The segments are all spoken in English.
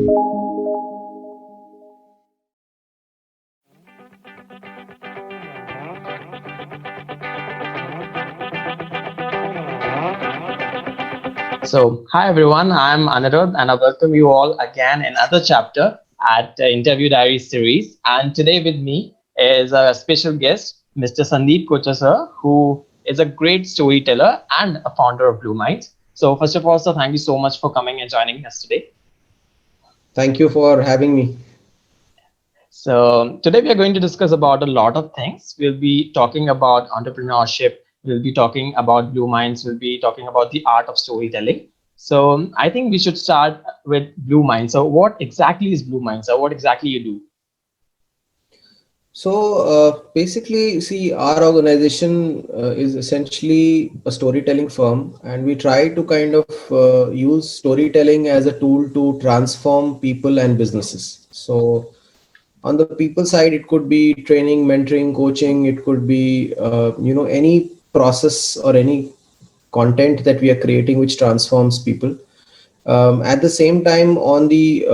So, hi everyone, I'm Anirudh and I welcome you all again in another chapter at the Interview Diary series. And today with me is a special guest, Mr. Sandeep Kochar sir, who is a great storyteller and a founder of Blue Minds. So, first of all, sir, thank you so much for coming and joining us today. Thank you for having me. So today we are going to discuss about a lot of things. We'll be talking about entrepreneurship. We'll be talking about Blue Minds. We'll be talking about the art of storytelling. So I think we should start with Blue Minds. So what exactly is Blue Minds? So what exactly you do? Basically, see, our organization is essentially a storytelling firm, and we try to kind of use storytelling as a tool to transform people and businesses. So, on the people side, it could be training, mentoring, coaching. It could be any process or any content that we are creating which transforms people. At the same time, on the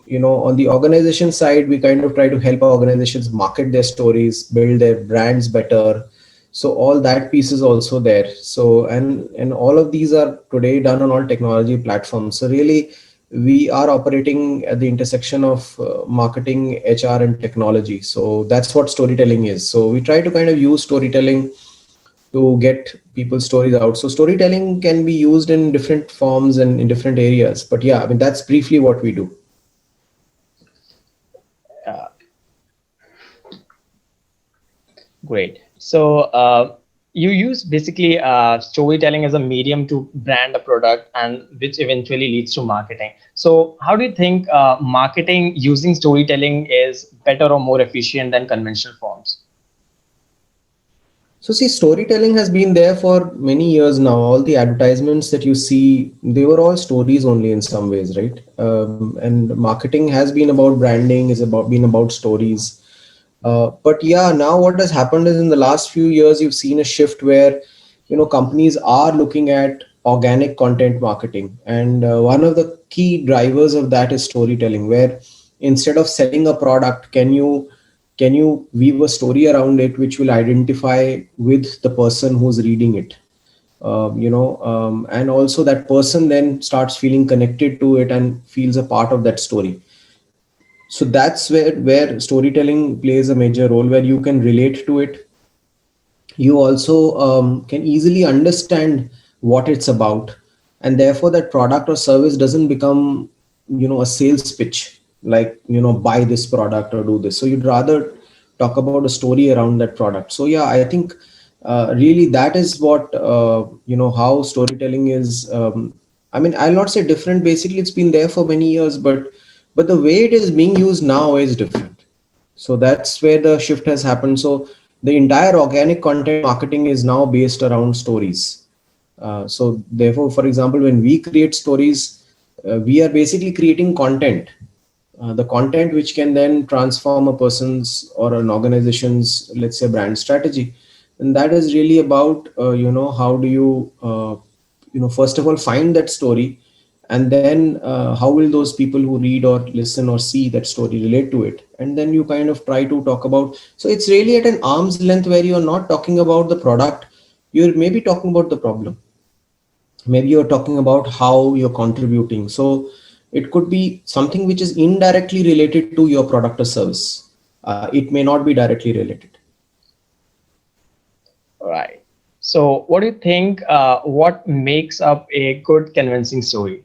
on the organization side, we kind of try to help organizations market their stories, build their brands better. So all that piece is also there. So and all of these are today done on all technology platforms. So really, we are operating at the intersection of marketing, HR, and technology. So that's what storytelling is. So we try to kind of use storytelling to get people's stories out. So storytelling can be used in different forms and in different areas. But yeah, I mean, that's briefly what we do. Uh, Great. So you use basically storytelling as a medium to brand a product, and which eventually leads to marketing. So how do you think marketing using storytelling is better or more efficient than conventional forms? So see, storytelling has been there for many years now. All the advertisements that you see, they were all stories only in some ways, right? And marketing has been about branding, is about been about stories. But yeah, now what has happened is in the last few years, you've seen a shift where companies are looking at organic content marketing, and one of the key drivers of that is storytelling, where instead of selling a product, can you weave a story around it which will identify with the person who's reading it, and also that person then starts feeling connected to it and feels a part of that story. So that's where storytelling plays a major role, where you can relate to it. You also can easily understand what it's about, and therefore that product or service doesn't become a sales pitch, like buy this product or do this. So you'd rather talk about a story around that product. So yeah, I think really that is what how storytelling is. I mean, I'll not say different. Basically, it's been there for many years, but the way it is being used now is different. So that's where the shift has happened. So the entire organic content marketing is now based around stories. So therefore, for example, when we create stories, we are basically creating content, the content which can then transform a person's or an organization's, let's say, brand strategy. And that is really about how do you first of all find that story, and then how will those people who read or listen or see that story relate to it, and then you kind of try to talk about. So it's really at an arm's length, where you're not talking about the product, you're maybe talking about the problem, maybe you're talking about how you're contributing. So it could be something which is indirectly related to your product or service. It may not be directly related. Right. So what do you think? What makes up a good convincing story?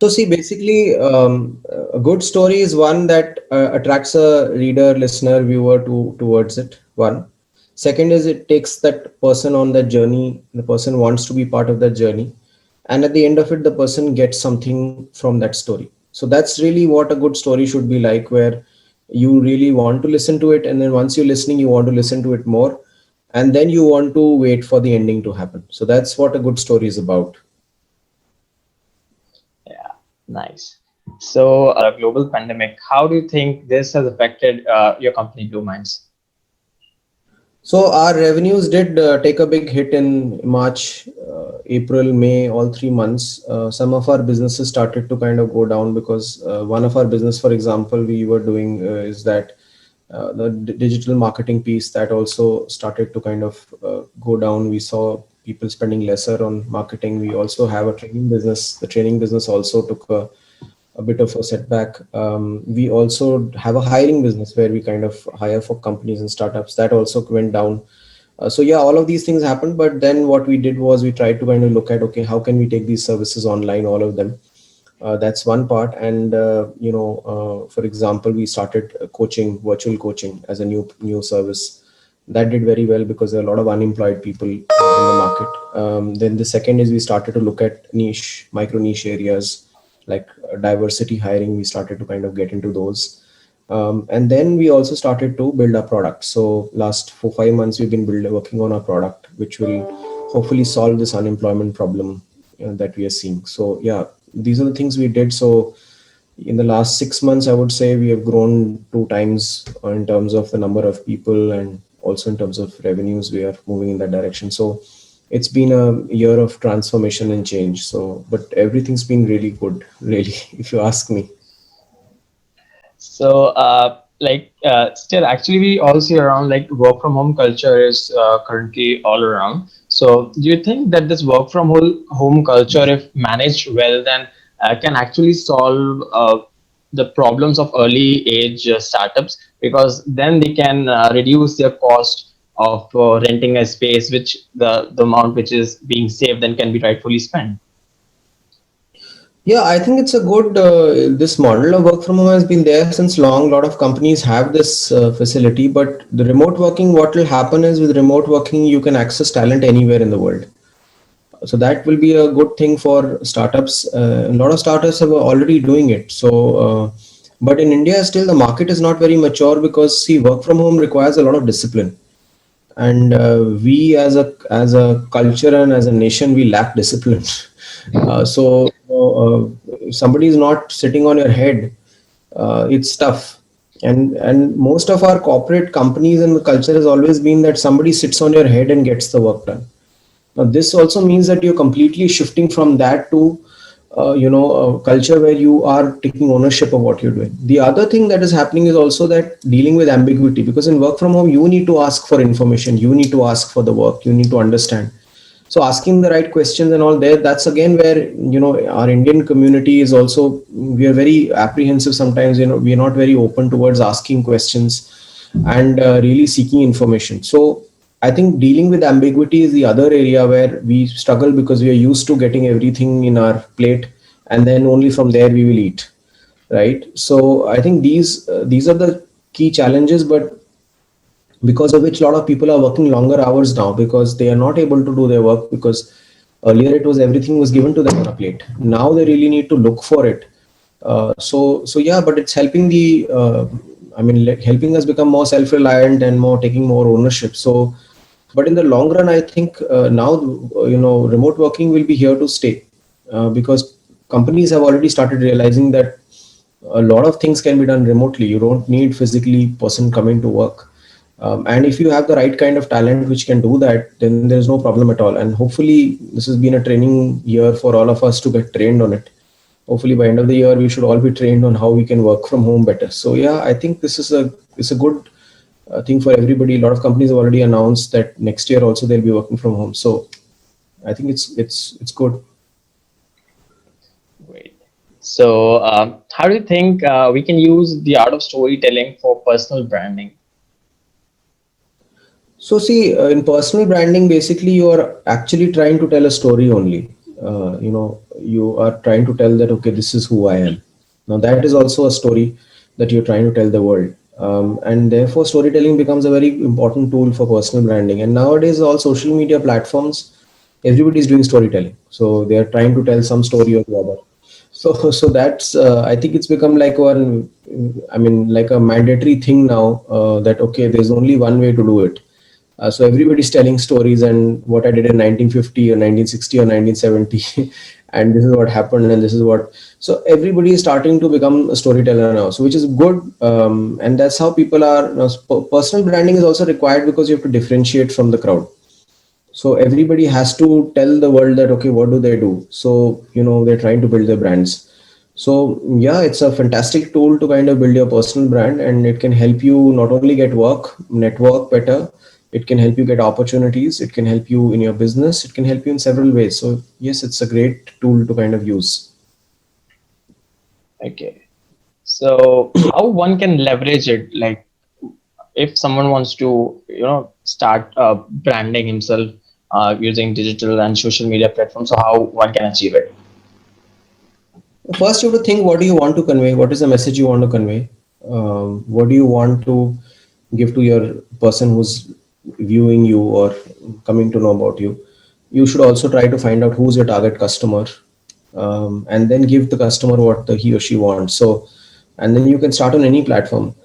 So see, basically, a good story is one that attracts a reader, listener, viewer towards it. One. Second is it takes that person on that journey. The person wants to be part of that journey, and at the end of it, the person gets something from that story. So that's really what a good story should be like, where you really want to listen to it, and then once you're listening, you want to listen to it more, and then you want to wait for the ending to happen. So that's what a good story is about. Yeah, nice. So, global pandemic, how do you think this has affected your company, Blue Minds? So our revenues did take a big hit in March, April, May, all 3 months, some of our businesses started to kind of go down because one of our business, for example, we were doing is that the digital marketing piece that also started to kind of go down. We saw people spending lesser on marketing. We also have a training business. The training business also took a bit of a setback. We also have a hiring business where we kind of hire for companies and startups. That also went down. So yeah, all of these things happened. But then what we did was we tried to kind of look at, okay, how can we take these services online, all of them. That's one part. And for example, we started coaching, virtual coaching as a new service. That did very well because there are a lot of unemployed people in the market. Then the second is we started to look at micro niche areas like diversity hiring. We started to kind of get into those. And then we also started to build our product. So last 4-5 months, we've been working on our product, which will hopefully solve this unemployment problem that we are seeing. So yeah, these are the things we did. So in the last 6 months, I would say we have grown 2 times in terms of the number of people, and also in terms of revenues, we are moving in that direction. So it's been a year of transformation and change. So, but everything's been really good, really, if you ask me. So, still, actually, we all see around like work from home culture is currently all around. So, do you think that this work from home culture, if managed well, then can actually solve the problems of early age startups? Because then they can reduce their cost of renting a space, which the amount which is being saved then can be rightfully spent. Yeah, I think it's a good, this model of work from home has been there since long. A lot of companies have this facility, but the remote working, what will happen is with remote working, you can access talent anywhere in the world. So that will be a good thing for startups. A lot of startups are already doing it. But in India, still the market is not very mature because see, work from home requires a lot of discipline, and we as a culture and as a nation, we lack discipline. If somebody is not sitting on your head, it's tough. And most of our corporate companies and the culture has always been that somebody sits on your head and gets the work done. Now, this also means that you're completely shifting from that to, a culture where you are taking ownership of what you're doing. The other thing that is happening is also that dealing with ambiguity, because in work from home, you need to ask for information, you need to ask for the work, you need to understand. So asking the right questions and all there, that's again where, our Indian community is also, we are very apprehensive sometimes, we are not very open towards asking questions and really seeking information. So I think dealing with ambiguity is the other area where we struggle because we are used to getting everything in our plate, and then only from there we will eat, right? So I think these are the key challenges, but because of which a lot of people are working longer hours now because they are not able to do their work, because earlier it was everything was given to them on a plate. Now they really need to look for it. So yeah, but it's helping helping us become more self-reliant and more taking more ownership. So but in the long run, I think now remote working will be here to stay, because companies have already started realizing that a lot of things can be done remotely. You don't need physically person coming to work, and if you have the right kind of talent which can do that, then there's no problem at all. And hopefully this has been a training year for all of us to get trained on it. Hopefully by end of the year we should all be trained on how we can work from home better. So yeah, I think this is a good thing for everybody. A lot of companies have already announced that next year also they'll be working from home. So I think it's good. Great. So, how do you think we can use the art of storytelling for personal branding? So see, in personal branding, basically you are actually trying to tell a story only. You are trying to tell that, okay, this is who I am. Now that is also a story that you're trying to tell the world. And therefore storytelling becomes a very important tool for personal branding. And nowadays all social media platforms, everybody is doing storytelling. So they are trying to tell some story or the other. So that's I think it's become like like a mandatory thing now, that okay, there's only one way to do it. So everybody's telling stories and what I did in 1950 or 1960 or 1970, and this is what happened, and this is what. So everybody is starting to become a storyteller now, so which is good, and that's how people are. Personal branding is also required because you have to differentiate from the crowd. So everybody has to tell the world that, okay, what do they do? So, they're trying to build their brands. So yeah, it's a fantastic tool to kind of build your personal brand, and it can help you not only get work, network better, it can help you get opportunities, it can help you in your business, it can help you in several ways. So yes, it's a great tool to kind of use. Okay. So how one can leverage it? Like if someone wants to, start branding himself using digital and social media platforms, so how one can achieve it? First, you have to think, what do you want to convey? What is the message you want to convey? What do you want to give to your person who's viewing you or coming to know about you? You should also try to find out who's your target customer, and then give the customer what he or she wants. So, and then you can start on any platform.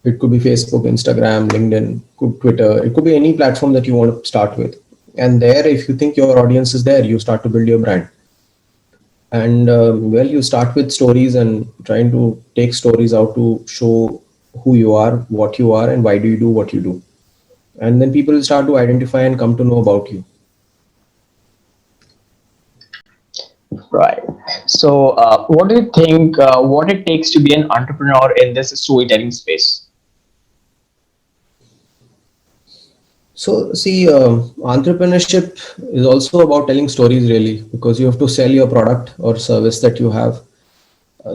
It could be Facebook, Instagram, LinkedIn, could Twitter. It could be any platform that you want to start with. And there, if you think your audience is there, you start to build your brand. And well, you start with stories and trying to take stories out to show who you are, what you are, and why do you do what you do. And then people will start to identify and come to know about you. Right. So what do you think what it takes to be an entrepreneur in this storytelling space? So, see, entrepreneurship is also about telling stories, really, because you have to sell your product or service that you have.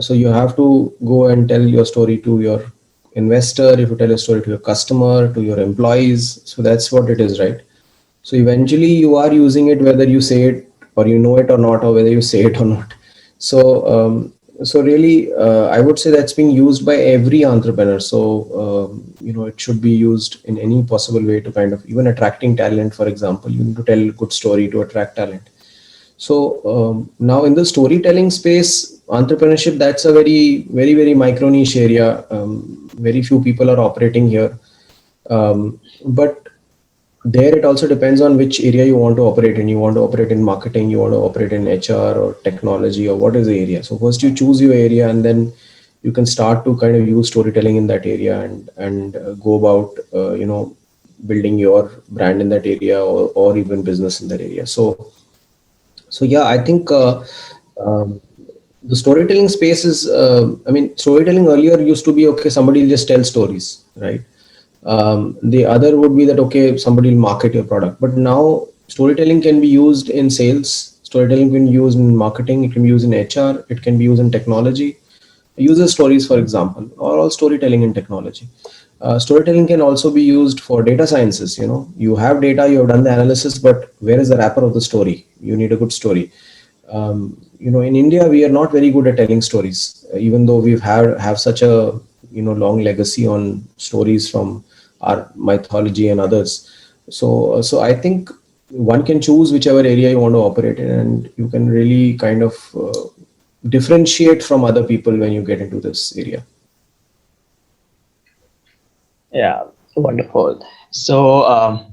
So, you have to go and tell your story to your investor, if you tell a story to your customer, to your employees. So, that's what it is, right? So, eventually, you are using it whether you say it or you know it or not, or whether you say it or not. So, so really, I would say that's being used by every entrepreneur. So, it should be used in any possible way to kind of even attracting talent. For example, you need to tell a good story to attract talent. So now in the storytelling space, entrepreneurship, that's a very, very, very micro niche area. Very few people are operating here. But there it also depends on which area you want to operate in. You want to operate in marketing, you want to operate in HR or technology, or what is the area. So first you choose your area, and then you can start to kind of use storytelling in that area, and go about building your brand in that area, or even business in that area. So yeah, I think the storytelling space is, I mean, storytelling earlier used to be, okay, somebody will just tell stories, right? The other would be that, okay, somebody will market your product. But now storytelling can be used in sales, storytelling can be used in marketing, it can be used in HR, it can be used in technology. User stories, for example, are all storytelling in technology. Storytelling can also be used for data sciences. You have data, you have done the analysis, but where is the wrapper of the story? You need a good story. In India, we are not very good at telling stories, even though we've have such a long legacy on stories from our mythology and others. So I think one can choose whichever area you want to operate in, and you can really kind of differentiate from other people when you get into this area. Yeah, wonderful. So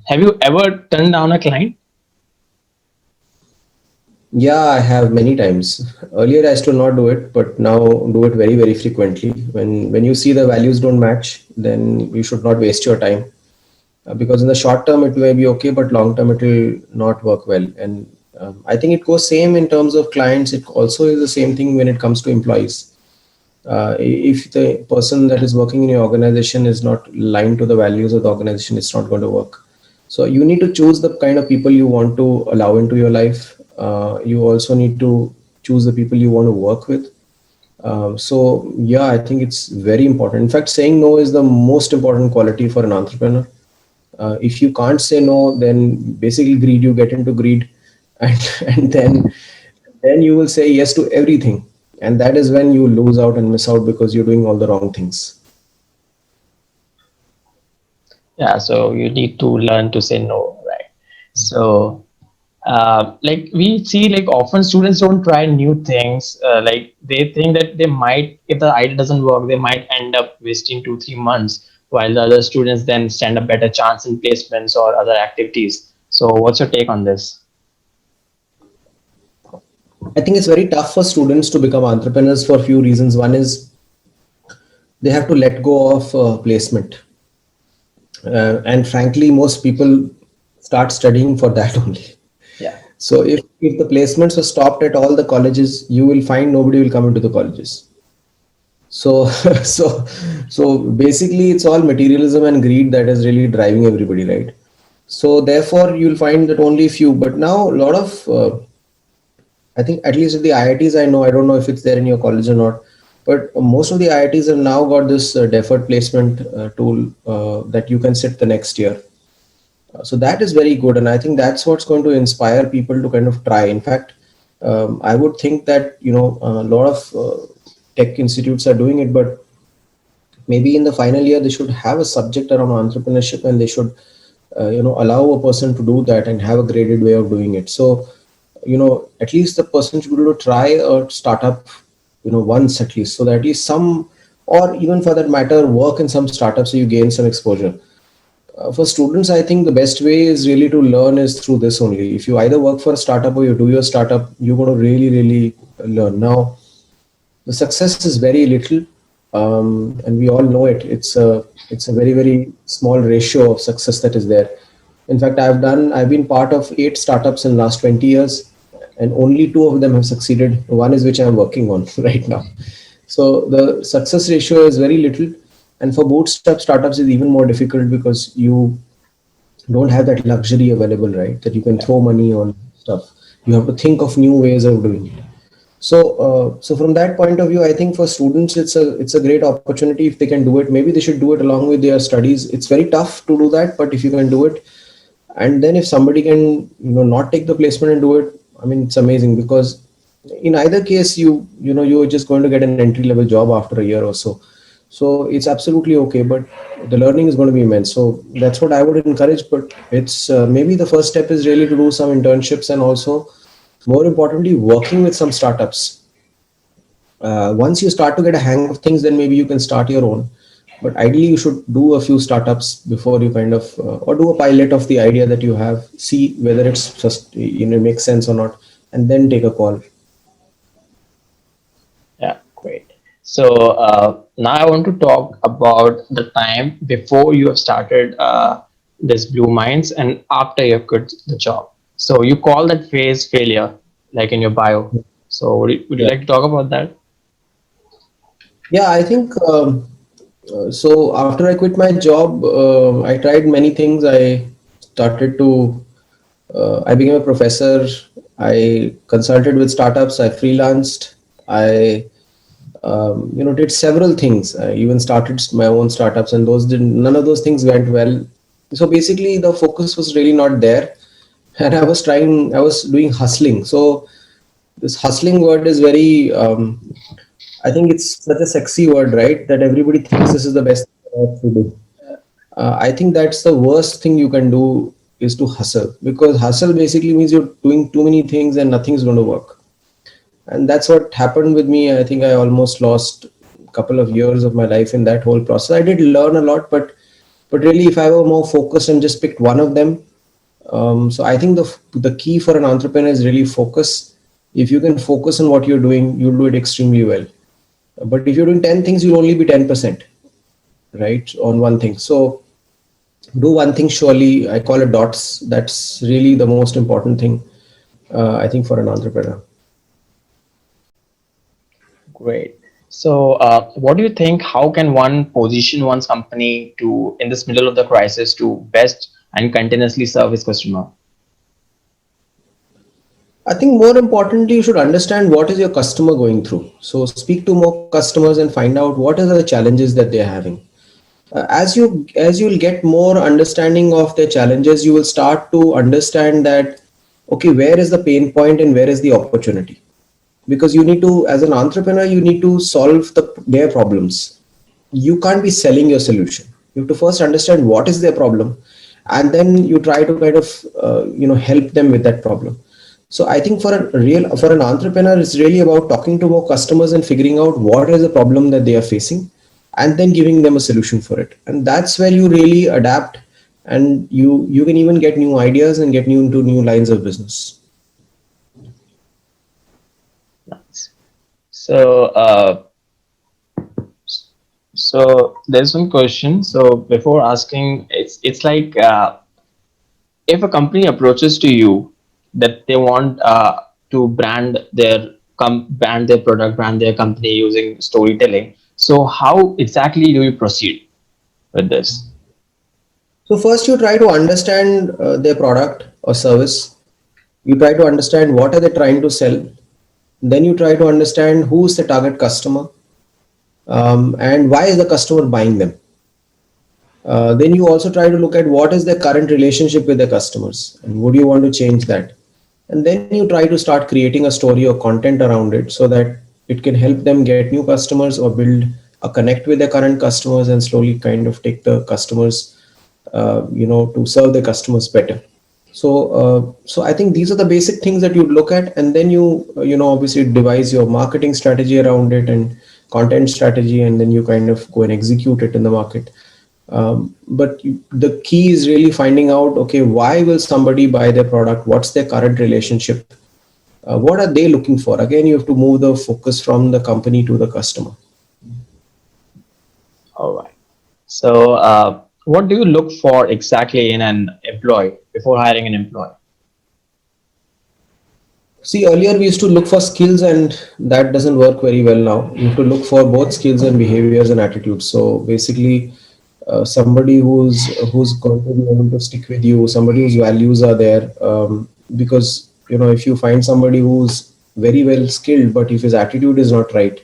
have you ever turned down a client? Yeah, I have many times. Earlier, I used to not do it, but now do it very, very frequently. When you see the values don't match, then you should not waste your time, because in the short term it may be okay, but long term it will not work well. And I think it goes same in terms of clients. It also is the same thing when it comes to employees. If the person that is working in your organization is not aligned to the values of the organization, it's not going to work. So you need to choose the kind of people you want to allow into your life. You also need to choose the people you want to work with. So yeah, I think it's very important. In fact, saying no is the most important quality for an entrepreneur. If you can't say no, then basically greed, you get into greed, and then you will say yes to everything, and that is when you lose out and miss out, because you're doing all the wrong things. Yeah, so you need to learn to say no, right? So like we see, like often students don't try new things. Like they think that they might, if the idea doesn't work, they might end up wasting 2 3 months, while the other students then stand a better chance in placements or other activities. So what's your take on this? I think it's very tough for students to become entrepreneurs for a few reasons. One is they have to let go of placement, and frankly, most people start studying for that only. Yeah. So if the placements were stopped at all the colleges, you will find nobody will come into the colleges. So so so basically it's all materialism and greed that is really driving everybody, right? So therefore you'll find that only few, but now a lot of I think at least at the IITs I know, I don't know if it's there in your college or not, but most of the IITs have now got this deferred placement tool that you can sit the next year. So that is very good, and I think that's what's going to inspire people to kind of try. In fact, I would think that a lot of tech institutes are doing it, but maybe in the final year they should have a subject around entrepreneurship, and they should allow a person to do that and have a graded way of doing it. So at least the person should be able to try a startup once at least, so that at least some, or even for that matter work in some startups so you gain some exposure. For students, I think the best way is really to learn is through this only. If you either work for a startup or you do your startup, you're going to really really learn. Now the success is very little, and we all know it. It's a very very small ratio of success that is there. In fact, I've been part of 8 startups in the last 20 years, and only 2 of them have succeeded. One is which I'm working on right now. So the success ratio is very little, and for bootstrap startups is even more difficult because you don't have that luxury available, right? That you can throw money on stuff. You have to think of new ways of doing it. So from that point of view, I think for students, it's a great opportunity if they can do it. Maybe they should do it along with their studies. It's very tough to do that, but if you can do it, and then if somebody can not take the placement and do it, I mean, it's amazing, because in either case you're just going to get an entry level job after a year or so. So it's absolutely okay, but the learning is going to be immense. So that's what I would encourage. But it's maybe the first step is really to do some internships, and also more importantly working with some startups. Once you start to get a hang of things, then maybe you can start your own. But ideally you should do a few startups before you kind of or do a pilot of the idea that you have, see whether it's just makes sense or not, and then take a call. Yeah, great. So now I want to talk about the time before you have started this Blue Minds and after you have quit the job. So you call that phase failure, like in your bio. So would you Yeah, like to talk about that? yeah, I think so after I quit my job, I tried many things. I started to I became a professor. I consulted with startups. I freelanced. I did several things. I even started my own startups, and none of those things went well. So basically, the focus was really not there, and I was doing hustling. So this hustling word is very, I think it's such a sexy word, right? That everybody thinks this is the best thing to do. I think that's the worst thing you can do, is to hustle, because hustle basically means you're doing too many things and nothing's going to work. And that's what happened with me. I think I almost lost a couple of years of my life in that whole process. I did learn a lot, but really, if I were more focused and just picked one of them, so I think the key for an entrepreneur is really focus. If you can focus on what you're doing, you'll do it extremely well. But if you're doing 10 things, you'll only be 10%, right, on one thing. So do one thing surely. I call it dots. That's really the most important thing, I think, for an entrepreneur. Great. So what do you think? How can one position one's company to in this middle of the crisis to best and continuously serve his customer? I think more importantly, you should understand what is your customer going through. So speak to more customers and find out what are the challenges that they're having. As you'll get more understanding of their challenges, you will start to understand that, okay, where is the pain point and where is the opportunity? Because you need to, as an entrepreneur, you need to solve their problems. You can't be selling your solution. You have to first understand what is their problem, and then you try to kind of help them with that problem. So I think for an entrepreneur, it's really about talking to more customers and figuring out what is the problem that they are facing, and then giving them a solution for it. And that's where you really adapt, and you can even get new ideas and get new into new lines of business. Nice. So so there's one question. So before asking, it's like if a company approaches to you that they want to brand their product, brand their company using storytelling, so how exactly do you proceed with this? So first you try to understand their product or service. You try to understand what are they trying to sell. Then you try to understand who is the target customer, and why is the customer buying them. Then you also try to look at what is their current relationship with their customers and would you want to change that. And then you try to start creating a story or content around it so that it can help them get new customers or build a connect with their current customers and slowly kind of take the customers, to serve their customers better. So I think these are the basic things that you look at, and then obviously devise your marketing strategy around it and content strategy, and then you kind of go and execute it in the market. The key is really finding out, okay, why will somebody buy their product? What's their current relationship? What are they looking for? Again, you have to move the focus from the company to the customer. All right. So, what do you look for exactly in an employee before hiring an employee? See, earlier we used to look for skills, and that doesn't work very well now. You have to look for both skills and behaviors and attitudes. So basically, somebody who's going to be able to stick with you, somebody whose values are there. Because if you find somebody who's very well skilled, but if his attitude is not right,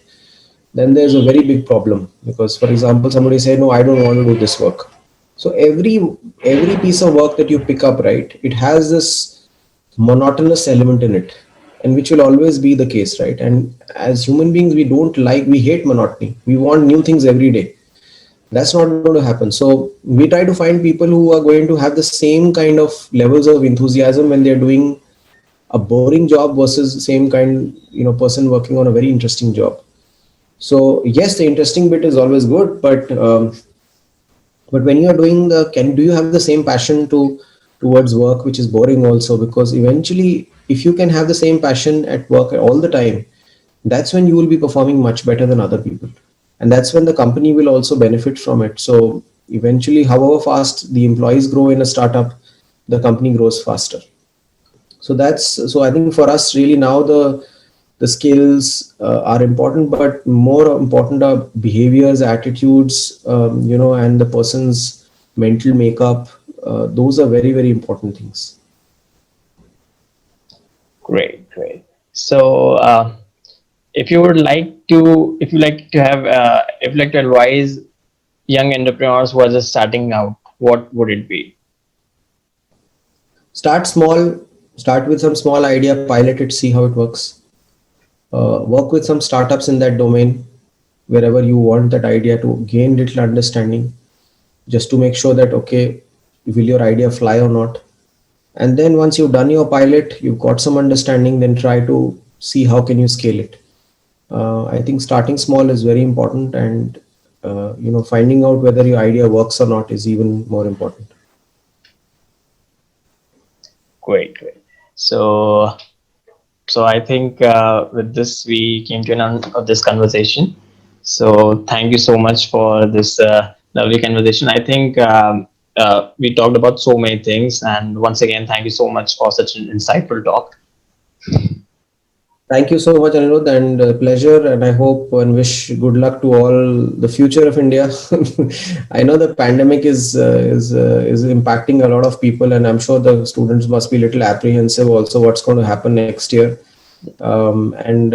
then there's a very big problem. Because, for example, somebody say, "No, I don't want to do this work." So every piece of work that you pick up, right, it has this monotonous element in it, and which will always be the case, right? And as human beings, we hate monotony. We want new things every day. That's not going to happen. So we try to find people who are going to have the same kind of levels of enthusiasm when they're doing a boring job versus the same kind, person working on a very interesting job. So yes, the interesting bit is always good, but when you are doing do you have the same passion towards work which is boring also? Because eventually, if you can have the same passion at work all the time, that's when you will be performing much better than other people, and that's when the company will also benefit from it. So eventually, however fast the employees grow in a startup, the company grows faster. So I think for us really now the skills are important, but more important are behaviors, attitudes, and the person's mental makeup. Those are very, very important things. Great, great. So, if you like to have, if you like to advise young entrepreneurs who are just starting out, what would it be? Start small. Start with some small idea, pilot it, see how it works. Work with some startups in that domain wherever you want that idea to gain little understanding, just to make sure that, okay, will your idea fly or not. And then once you've done your pilot, you've got some understanding, then try to see how can you scale it. I think starting small is very important, and finding out whether your idea works or not is even more important. Great, great. So, I think with this we came to an end of this conversation. So thank you so much for this lovely conversation. I think we talked about so many things, and once again, thank you so much for such an insightful talk. Thank you so much, Anirudh, and pleasure. And I hope and wish good luck to all the future of India. I know the pandemic is impacting a lot of people, and I'm sure the students must be a little apprehensive also what's going to happen next year. And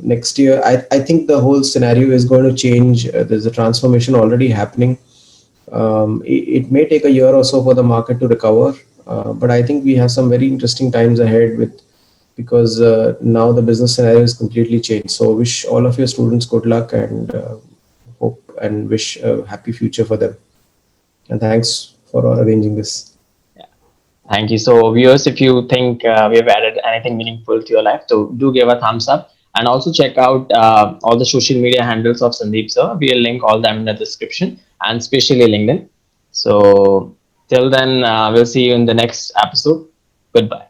next year, I think the whole scenario is going to change. There's a transformation already happening. It may take a year or so for the market to recover, but I think we have some very interesting times ahead because now the business scenario is completely changed. So wish all of your students good luck, and hope and wish a happy future for them. And thanks for arranging this. Thank you. So, viewers, if you think we have added anything meaningful to your life, so do give a thumbs up, and also check out all the social media handles of Sandeep sir. We'll link all them in the description, and especially LinkedIn. So, till then, we'll see you in the next episode. Goodbye.